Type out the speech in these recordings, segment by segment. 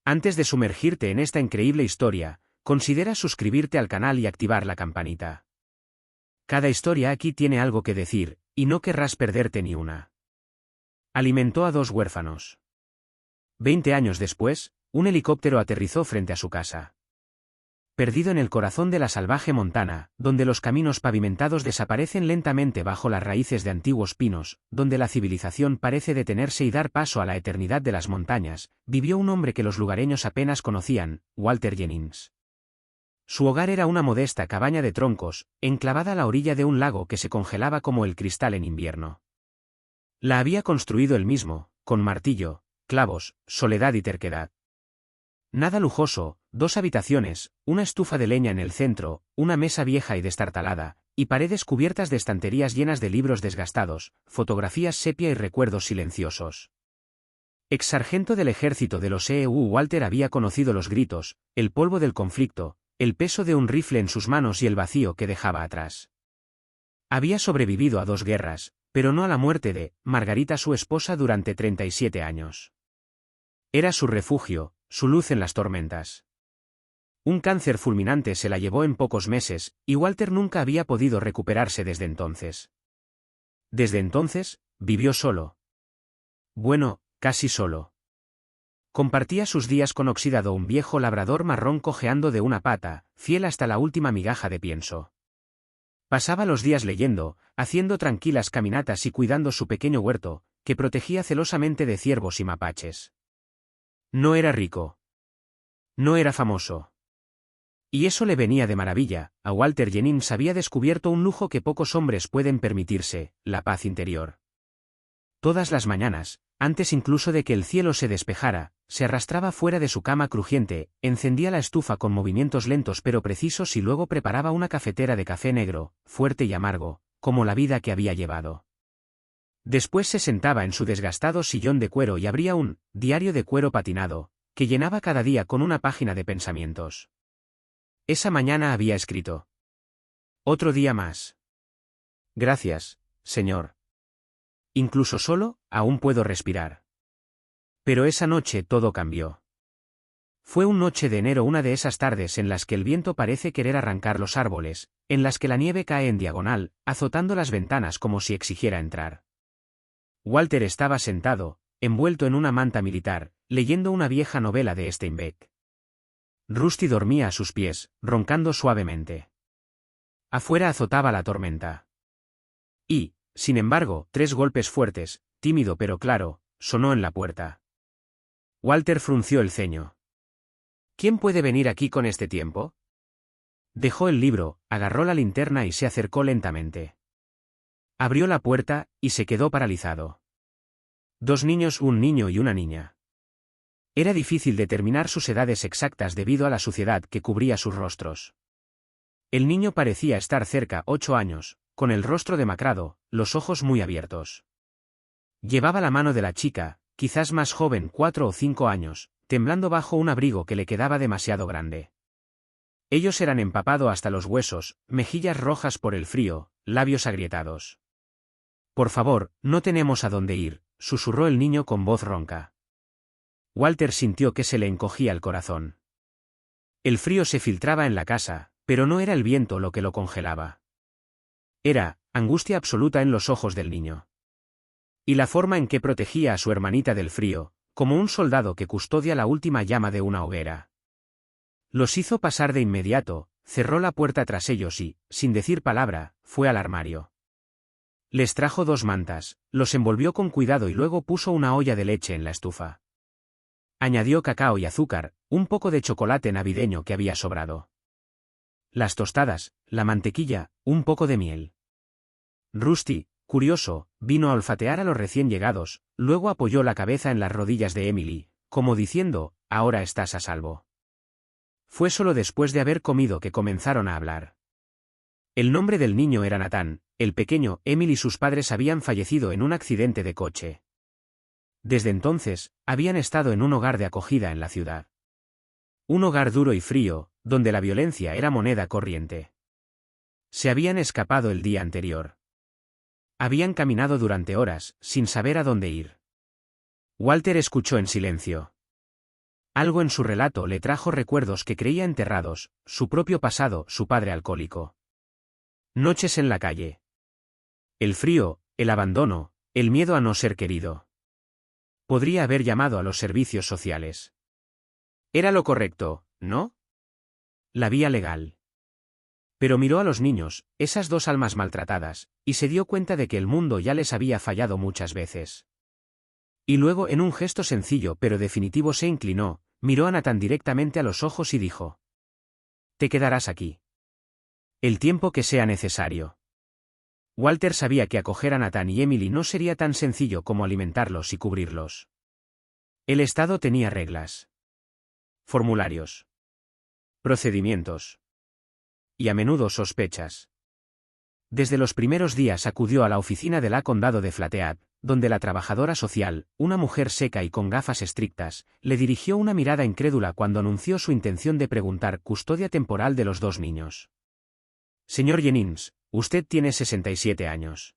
Antes de sumergirte en esta increíble historia, considera suscribirte al canal y activar la campanita. Cada historia aquí tiene algo que decir, y no querrás perderte ni una. Alimentó a 2 huérfanos. 20 años después, un helicóptero aterrizó frente a su casa. Perdido en el corazón de la salvaje Montana, donde los caminos pavimentados desaparecen lentamente bajo las raíces de antiguos pinos, donde la civilización parece detenerse y dar paso a la eternidad de las montañas, vivió un hombre que los lugareños apenas conocían, Walter Jennings. Su hogar era una modesta cabaña de troncos, enclavada a la orilla de un lago que se congelaba como el cristal en invierno. La había construido él mismo, con martillo, clavos, soledad y terquedad. Nada lujoso, 2 habitaciones, una estufa de leña en el centro, una mesa vieja y destartalada, y paredes cubiertas de estanterías llenas de libros desgastados, fotografías sepia y recuerdos silenciosos. Ex sargento del ejército de los EU, Walter había conocido los gritos, el polvo del conflicto, el peso de un rifle en sus manos y el vacío que dejaba atrás. Había sobrevivido a 2 guerras, pero no a la muerte de Margarita, su esposa, durante 37 años. Era su refugio, su luz en las tormentas. Un cáncer fulminante se la llevó en pocos meses, y Walter nunca había podido recuperarse desde entonces. Desde entonces, vivió solo. Bueno, casi solo. Compartía sus días con Oxidado, un viejo labrador marrón cojeando de una pata, fiel hasta la última migaja de pienso. Pasaba los días leyendo, haciendo tranquilas caminatas y cuidando su pequeño huerto, que protegía celosamente de ciervos y mapaches. No era rico. No era famoso. Y eso le venía de maravilla. A Walter Jennings había descubierto un lujo que pocos hombres pueden permitirse, la paz interior. Todas las mañanas, antes incluso de que el cielo se despejara, se arrastraba fuera de su cama crujiente, encendía la estufa con movimientos lentos pero precisos y luego preparaba una cafetera de café negro, fuerte y amargo, como la vida que había llevado. Después se sentaba en su desgastado sillón de cuero y abría un diario de cuero patinado, que llenaba cada día con una página de pensamientos. Esa mañana había escrito: otro día más. Gracias, Señor. Incluso solo, aún puedo respirar. Pero esa noche todo cambió. Fue una noche de enero, una de esas tardes en las que el viento parece querer arrancar los árboles, en las que la nieve cae en diagonal, azotando las ventanas como si exigiera entrar. Walter estaba sentado, envuelto en una manta militar, leyendo una vieja novela de Steinbeck. Rusty dormía a sus pies, roncando suavemente. Afuera azotaba la tormenta. Y, sin embargo, 3 golpes fuertes, tímido pero claro, sonó en la puerta. Walter frunció el ceño. ¿Quién puede venir aquí con este tiempo? Dejó el libro, agarró la linterna y se acercó lentamente. Abrió la puerta, y se quedó paralizado. 2 niños, un niño y una niña. Era difícil determinar sus edades exactas debido a la suciedad que cubría sus rostros. El niño parecía estar cerca 8 años, con el rostro demacrado, los ojos muy abiertos. Llevaba la mano de la chica, quizás más joven, 4 o 5 años, temblando bajo un abrigo que le quedaba demasiado grande. Ellos eran empapados hasta los huesos, mejillas rojas por el frío, labios agrietados. Por favor, no tenemos a dónde ir, susurró el niño con voz ronca. Walter sintió que se le encogía el corazón. El frío se filtraba en la casa, pero no era el viento lo que lo congelaba. Era angustia absoluta en los ojos del niño. Y la forma en que protegía a su hermanita del frío, como un soldado que custodia la última llama de una hoguera. Los hizo pasar de inmediato, cerró la puerta tras ellos y, sin decir palabra, fue al armario. Les trajo 2 mantas, los envolvió con cuidado y luego puso una olla de leche en la estufa. Añadió cacao y azúcar, un poco de chocolate navideño que había sobrado. Las tostadas, la mantequilla, un poco de miel. Rusty, curioso, vino a olfatear a los recién llegados, luego apoyó la cabeza en las rodillas de Emily, como diciendo, ahora estás a salvo. Fue solo después de haber comido que comenzaron a hablar. El nombre del niño era Nathan, el pequeño. Emily y sus padres habían fallecido en un accidente de coche. Desde entonces, habían estado en un hogar de acogida en la ciudad. Un hogar duro y frío, donde la violencia era moneda corriente. Se habían escapado el día anterior. Habían caminado durante horas, sin saber a dónde ir. Walter escuchó en silencio. Algo en su relato le trajo recuerdos que creía enterrados, su propio pasado, su padre alcohólico. Noches en la calle. El frío, el abandono, el miedo a no ser querido. Podría haber llamado a los servicios sociales. Era lo correcto, ¿no? La vía legal. Pero miró a los niños, esas dos almas maltratadas, y se dio cuenta de que el mundo ya les había fallado muchas veces. Y luego, en un gesto sencillo pero definitivo, se inclinó, miró a Nathan directamente a los ojos y dijo: «Te quedarás aquí. El tiempo que sea necesario». Walter sabía que acoger a Nathan y Emily no sería tan sencillo como alimentarlos y cubrirlos. El Estado tenía reglas, formularios, procedimientos. Y a menudo sospechas. Desde los primeros días acudió a la oficina del condado de Flathead, donde la trabajadora social, una mujer seca y con gafas estrictas, le dirigió una mirada incrédula cuando anunció su intención de preguntar custodia temporal de los dos niños. «Señor Jennings, usted tiene 67 años.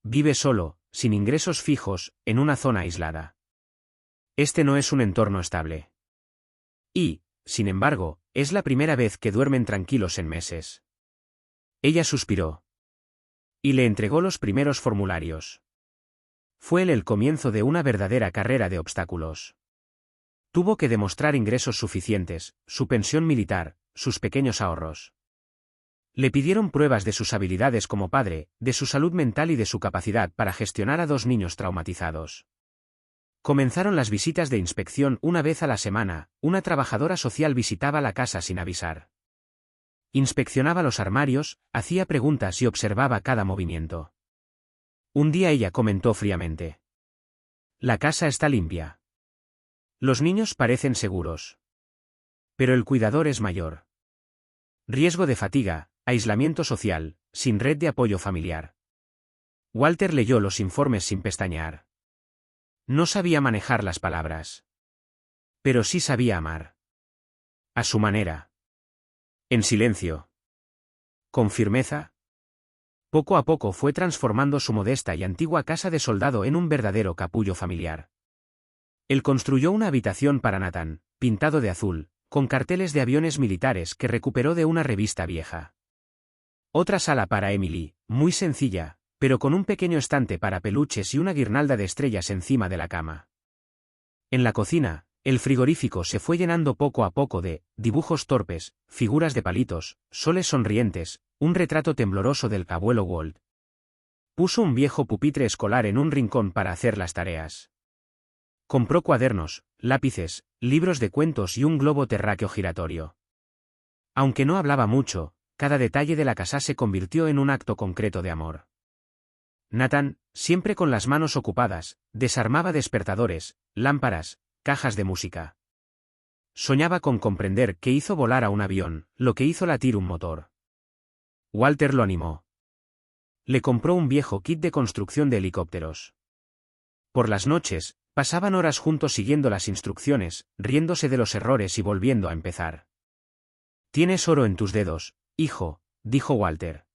Vive solo, sin ingresos fijos, en una zona aislada. Este no es un entorno estable. Y, sin embargo, es la primera vez que duermen tranquilos en meses». Ella suspiró. Y le entregó los primeros formularios. Fue el comienzo de una verdadera carrera de obstáculos. Tuvo que demostrar ingresos suficientes, su pensión militar, sus pequeños ahorros. Le pidieron pruebas de sus habilidades como padre, de su salud mental y de su capacidad para gestionar a dos niños traumatizados. Comenzaron las visitas de inspección una vez a la semana, una trabajadora social visitaba la casa sin avisar. Inspeccionaba los armarios, hacía preguntas y observaba cada movimiento. Un día ella comentó fríamente: «La casa está limpia. Los niños parecen seguros. Pero el cuidador es mayor. Riesgo de fatiga, aislamiento social, sin red de apoyo familiar». Walter leyó los informes sin pestañear. No sabía manejar las palabras. Pero sí sabía amar. A su manera. En silencio. Con firmeza. Poco a poco fue transformando su modesta y antigua casa de soldado en un verdadero capullo familiar. Él construyó una habitación para Nathan, pintado de azul, con carteles de aviones militares que recuperó de una revista vieja. Otra sala para Emily, muy sencilla, pero con un pequeño estante para peluches y una guirnalda de estrellas encima de la cama. En la cocina, el frigorífico se fue llenando poco a poco de dibujos torpes, figuras de palitos, soles sonrientes, un retrato tembloroso del abuelo Walt. Puso un viejo pupitre escolar en un rincón para hacer las tareas. Compró cuadernos, lápices, libros de cuentos y un globo terráqueo giratorio. Aunque no hablaba mucho, cada detalle de la casa se convirtió en un acto concreto de amor. Nathan, siempre con las manos ocupadas, desarmaba despertadores, lámparas, cajas de música. Soñaba con comprender qué hizo volar a un avión, lo que hizo latir un motor. Walter lo animó. Le compró un viejo kit de construcción de helicópteros. Por las noches, pasaban horas juntos siguiendo las instrucciones, riéndose de los errores y volviendo a empezar. «Tienes oro en tus dedos, hijo», dijo Walter.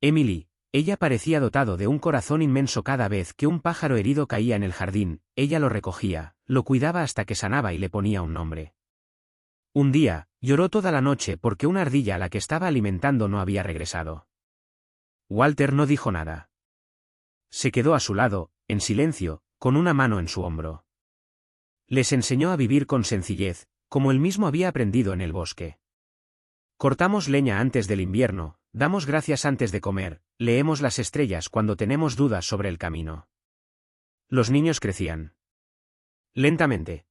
Emily, ella parecía dotado de un corazón inmenso. Cada vez que un pájaro herido caía en el jardín, ella lo recogía, lo cuidaba hasta que sanaba y le ponía un nombre. Un día, lloró toda la noche porque una ardilla a la que estaba alimentando no había regresado. Walter no dijo nada. Se quedó a su lado, en silencio, con una mano en su hombro. Les enseñó a vivir con sencillez, como él mismo había aprendido en el bosque. Cortamos leña antes del invierno, damos gracias antes de comer, leemos las estrellas cuando tenemos dudas sobre el camino. Los niños crecían. Lentamente.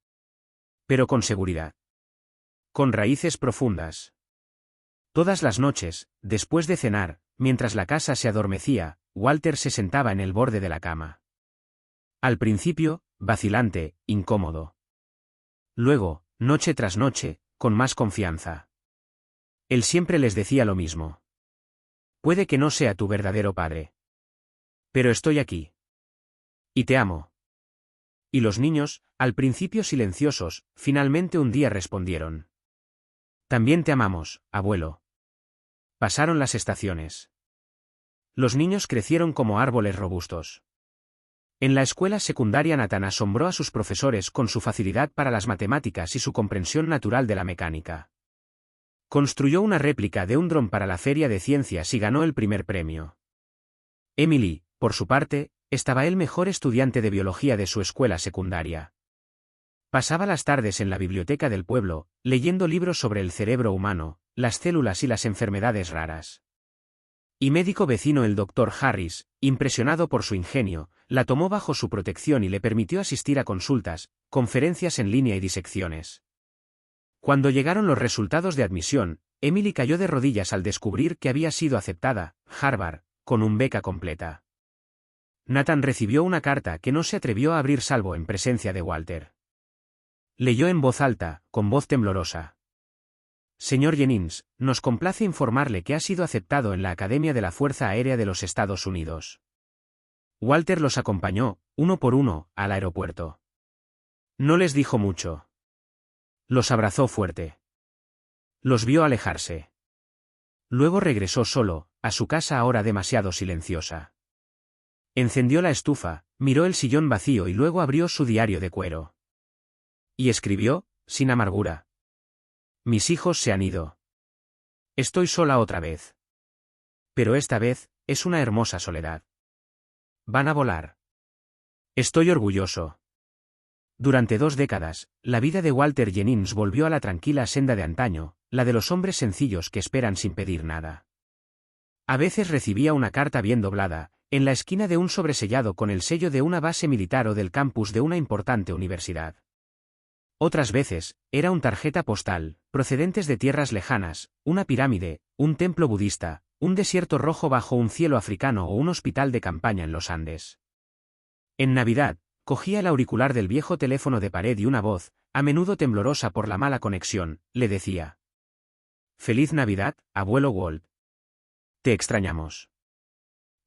Pero con seguridad. Con raíces profundas. Todas las noches, después de cenar, mientras la casa se adormecía, Walter se sentaba en el borde de la cama. Al principio, vacilante, incómodo. Luego, noche tras noche, con más confianza. Él siempre les decía lo mismo. Puede que no sea tu verdadero padre. Pero estoy aquí. Y te amo. Y los niños, al principio silenciosos, finalmente un día respondieron. También te amamos, abuelo. Pasaron las estaciones. Los niños crecieron como árboles robustos. En la escuela secundaria Nathan asombró a sus profesores con su facilidad para las matemáticas y su comprensión natural de la mecánica. Construyó una réplica de un dron para la Feria de Ciencias y ganó el primer premio. Emily, por su parte, estaba el mejor estudiante de biología de su escuela secundaria. Pasaba las tardes en la biblioteca del pueblo, leyendo libros sobre el cerebro humano, las células y las enfermedades raras. Y médico vecino el Dr. Harris, impresionado por su ingenio, la tomó bajo su protección y le permitió asistir a consultas, conferencias en línea y disecciones. Cuando llegaron los resultados de admisión, Emily cayó de rodillas al descubrir que había sido aceptada, Harvard, con un beca completa. Nathan recibió una carta que no se atrevió a abrir salvo en presencia de Walter. Leyó en voz alta, con voz temblorosa. Señor Jennings, nos complace informarle que ha sido aceptado en la Academia de la Fuerza Aérea de los Estados Unidos. Walter los acompañó, uno por uno, al aeropuerto. No les dijo mucho. Los abrazó fuerte. Los vio alejarse. Luego regresó solo, a su casa ahora demasiado silenciosa. Encendió la estufa, miró el sillón vacío y luego abrió su diario de cuero. Y escribió, sin amargura. Mis hijos se han ido. Estoy sola otra vez. Pero esta vez, es una hermosa soledad. Van a volar. Estoy orgulloso. Durante 2 décadas, la vida de Walter Jennings volvió a la tranquila senda de antaño, la de los hombres sencillos que esperan sin pedir nada. A veces recibía una carta bien doblada, en la esquina de un sobresellado con el sello de una base militar o del campus de una importante universidad. Otras veces, era un tarjeta postal, procedentes de tierras lejanas, una pirámide, un templo budista, un desierto rojo bajo un cielo africano o un hospital de campaña en los Andes. En Navidad, cogía el auricular del viejo teléfono de pared y una voz, a menudo temblorosa por la mala conexión, le decía: «Feliz Navidad, abuelo Walt. Te extrañamos.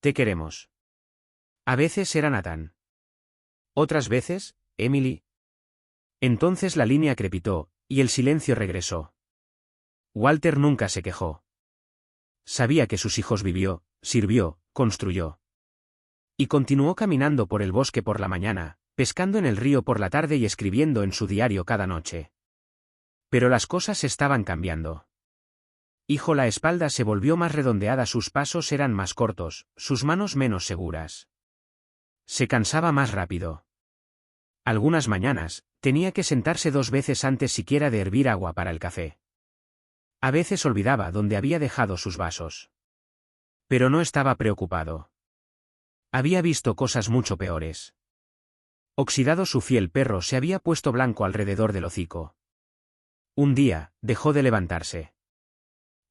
Te queremos». A veces era Nathan. Otras veces, Emily. Entonces la línea crepitó, y el silencio regresó. Walter nunca se quejó. Sabía que sus hijos vivió, sirvió, construyó. Y continuó caminando por el bosque por la mañana, pescando en el río por la tarde y escribiendo en su diario cada noche. Pero las cosas estaban cambiando. Hijo, la espalda se volvió más redondeada, sus pasos eran más cortos, sus manos menos seguras. Se cansaba más rápido. Algunas mañanas, tenía que sentarse 2 veces antes siquiera de hervir agua para el café. A veces olvidaba dónde había dejado sus vasos. Pero no estaba preocupado. Había visto cosas mucho peores. Oxidado, su fiel perro se había puesto blanco alrededor del hocico. Un día, dejó de levantarse.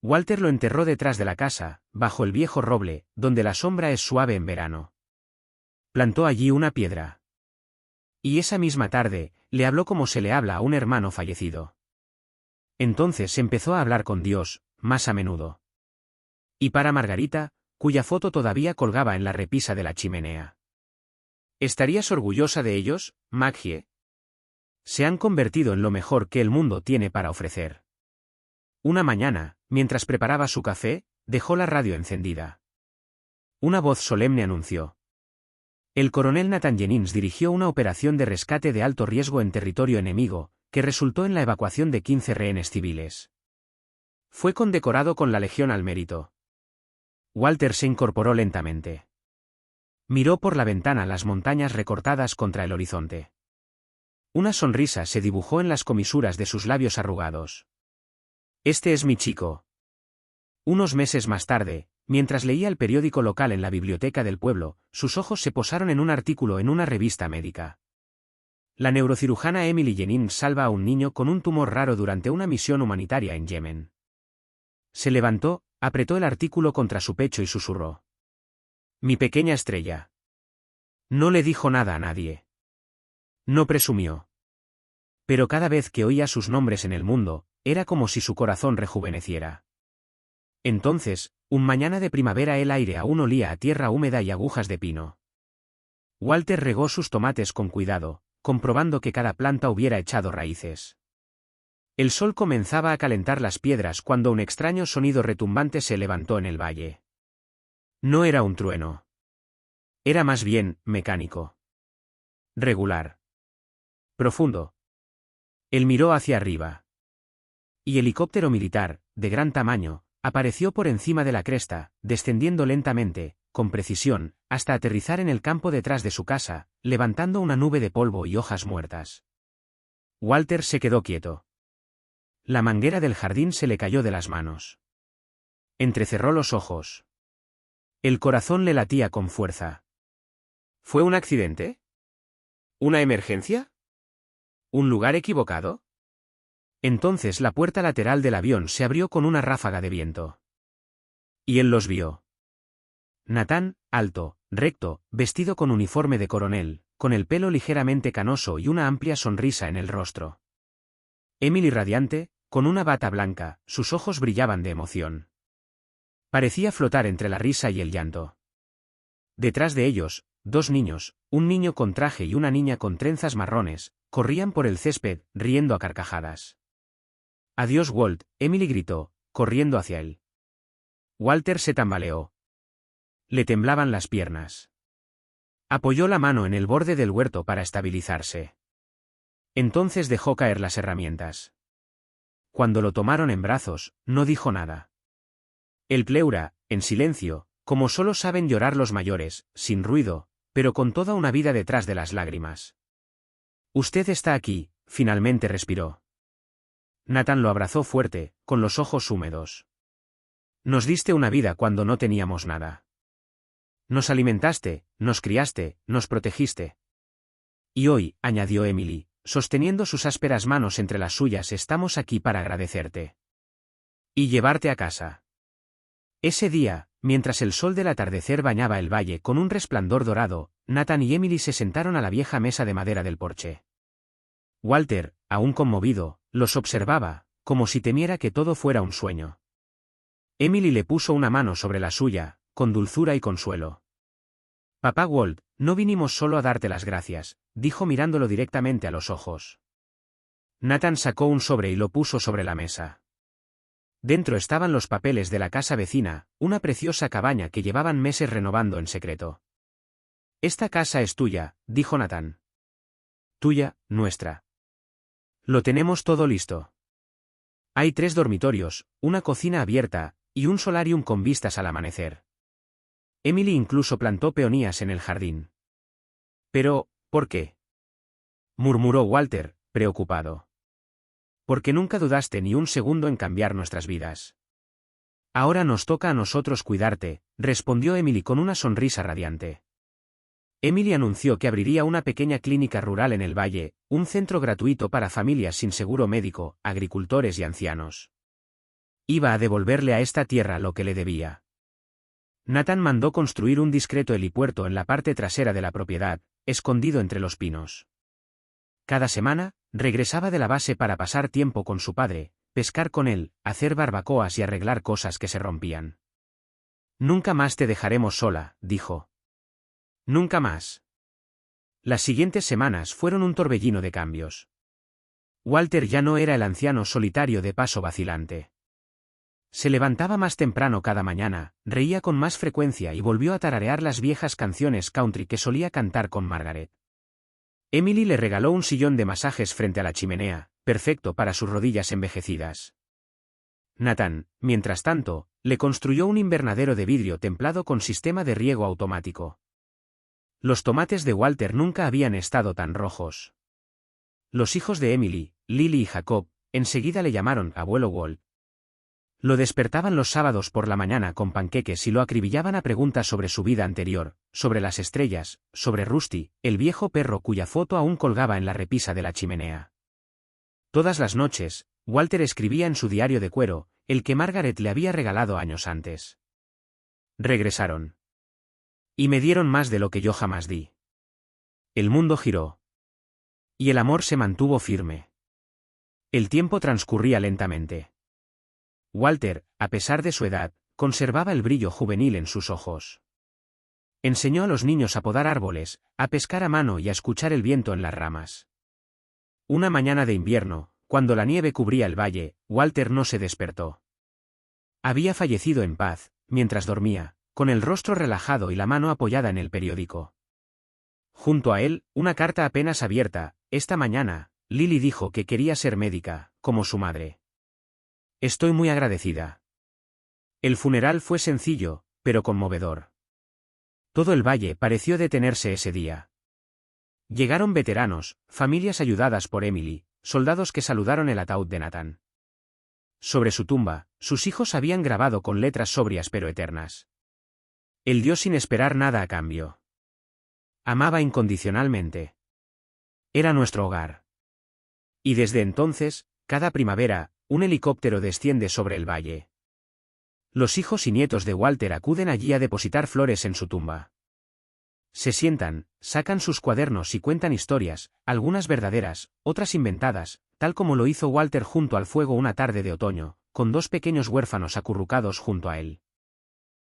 Walter lo enterró detrás de la casa, bajo el viejo roble, donde la sombra es suave en verano. Plantó allí una piedra. Y esa misma tarde, le habló como se le habla a un hermano fallecido. Entonces empezó a hablar con Dios, más a menudo. Y para Margarita, cuya foto todavía colgaba en la repisa de la chimenea. ¿Estarías orgullosa de ellos, Maggie? Se han convertido en lo mejor que el mundo tiene para ofrecer. Una mañana, mientras preparaba su café, dejó la radio encendida. Una voz solemne anunció: el coronel Nathan Jennings dirigió una operación de rescate de alto riesgo en territorio enemigo, que resultó en la evacuación de 15 rehenes civiles. Fue condecorado con la Legión al Mérito. Walter se incorporó lentamente. Miró por la ventana las montañas recortadas contra el horizonte. Una sonrisa se dibujó en las comisuras de sus labios arrugados. Este es mi chico. Unos meses más tarde, mientras leía el periódico local en la biblioteca del pueblo, sus ojos se posaron en un artículo en una revista médica. La neurocirujana Emily Jennings salva a un niño con un tumor raro durante una misión humanitaria en Yemen. Se levantó, apretó el artículo contra su pecho y susurró: mi pequeña estrella. No le dijo nada a nadie. No presumió. Pero cada vez que oía sus nombres en el mundo, era como si su corazón rejuveneciera. Entonces, un mañana de primavera, el aire aún olía a tierra húmeda y agujas de pino. Walter regó sus tomates con cuidado, comprobando que cada planta hubiera echado raíces. El sol comenzaba a calentar las piedras cuando un extraño sonido retumbante se levantó en el valle. No era un trueno. Era más bien mecánico. Regular. Profundo. Él miró hacia arriba. Y helicóptero militar, de gran tamaño, apareció por encima de la cresta, descendiendo lentamente, con precisión, hasta aterrizar en el campo detrás de su casa, levantando una nube de polvo y hojas muertas. Walter se quedó quieto. La manguera del jardín se le cayó de las manos. Entrecerró los ojos. El corazón le latía con fuerza. ¿Fue un accidente? ¿Una emergencia? ¿Un lugar equivocado? Entonces la puerta lateral del avión se abrió con una ráfaga de viento. Y él los vio. Nathan, alto, recto, vestido con uniforme de coronel, con el pelo ligeramente canoso y una amplia sonrisa en el rostro. Emily radiante, con una bata blanca, sus ojos brillaban de emoción. Parecía flotar entre la risa y el llanto. Detrás de ellos, dos niños, un niño con traje y una niña con trenzas marrones, corrían por el césped, riendo a carcajadas. «Adiós, Walt», Emily gritó, corriendo hacia él. Walter se tambaleó. Le temblaban las piernas. Apoyó la mano en el borde del huerto para estabilizarse. Entonces dejó caer las herramientas. Cuando lo tomaron en brazos, no dijo nada. El pleura, en silencio, como solo saben llorar los mayores, sin ruido, pero con toda una vida detrás de las lágrimas. «Usted está aquí», finalmente respiró. Nathan lo abrazó fuerte, con los ojos húmedos. «Nos diste una vida cuando no teníamos nada. Nos alimentaste, nos criaste, nos protegiste. Y hoy», añadió Emily, sosteniendo sus ásperas manos entre las suyas, «estamos aquí para agradecerte. Y llevarte a casa». Ese día, mientras el sol del atardecer bañaba el valle con un resplandor dorado, Nathan y Emily se sentaron a la vieja mesa de madera del porche. Walter, aún conmovido, los observaba, como si temiera que todo fuera un sueño. Emily le puso una mano sobre la suya, con dulzura y consuelo. «Papá Walt, no vinimos solo a darte las gracias», dijo mirándolo directamente a los ojos. Nathan sacó un sobre y lo puso sobre la mesa. Dentro estaban los papeles de la casa vecina, una preciosa cabaña que llevaban meses renovando en secreto. «Esta casa es tuya», dijo Nathan. «Tuya, nuestra. Lo tenemos todo listo. Hay 3 dormitorios, una cocina abierta, y un solarium con vistas al amanecer». Emily incluso plantó peonías en el jardín. «Pero, ¿por qué?», murmuró Walter, preocupado. «Porque nunca dudaste ni un segundo en cambiar nuestras vidas». «Ahora nos toca a nosotros cuidarte», respondió Emily con una sonrisa radiante. Emily anunció que abriría una pequeña clínica rural en el valle, un centro gratuito para familias sin seguro médico, agricultores y ancianos. Iba a devolverle a esta tierra lo que le debía. Nathan mandó construir un discreto helipuerto en la parte trasera de la propiedad, escondido entre los pinos. Cada semana, regresaba de la base para pasar tiempo con su padre, pescar con él, hacer barbacoas y arreglar cosas que se rompían. «Nunca más te dejaremos sola», dijo. «Nunca más». Las siguientes semanas fueron un torbellino de cambios. Walter ya no era el anciano solitario de paso vacilante. Se levantaba más temprano cada mañana, reía con más frecuencia y volvió a tararear las viejas canciones country que solía cantar con Margaret. Emily le regaló un sillón de masajes frente a la chimenea, perfecto para sus rodillas envejecidas. Nathan, mientras tanto, le construyó un invernadero de vidrio templado con sistema de riego automático. Los tomates de Walter nunca habían estado tan rojos. Los hijos de Emily, Lily y Jacob, enseguida le llamaron abuelo Walt. Lo despertaban los sábados por la mañana con panqueques y lo acribillaban a preguntas sobre su vida anterior, sobre las estrellas, sobre Rusty, el viejo perro cuya foto aún colgaba en la repisa de la chimenea. Todas las noches, Walter escribía en su diario de cuero, el que Margaret le había regalado años antes. Regresaron. Y me dieron más de lo que yo jamás di. El mundo giró. Y el amor se mantuvo firme. El tiempo transcurría lentamente. Walter, a pesar de su edad, conservaba el brillo juvenil en sus ojos. Enseñó a los niños a podar árboles, a pescar a mano y a escuchar el viento en las ramas. Una mañana de invierno, cuando la nieve cubría el valle, Walter no se despertó. Había fallecido en paz, mientras dormía, con el rostro relajado y la mano apoyada en el periódico. Junto a él, una carta apenas abierta. Esta mañana, Lily dijo que quería ser médica, como su madre. Estoy muy agradecida. El funeral fue sencillo, pero conmovedor. Todo el valle pareció detenerse ese día. Llegaron veteranos, familias ayudadas por Emily, soldados que saludaron el ataúd de Nathan. Sobre su tumba, sus hijos habían grabado con letras sobrias pero eternas. Él dio sin esperar nada a cambio. Amaba incondicionalmente. Era nuestro hogar. Y desde entonces, cada primavera, un helicóptero desciende sobre el valle. Los hijos y nietos de Walter acuden allí a depositar flores en su tumba. Se sientan, sacan sus cuadernos y cuentan historias, algunas verdaderas, otras inventadas, tal como lo hizo Walter junto al fuego una tarde de otoño, con dos pequeños huérfanos acurrucados junto a él.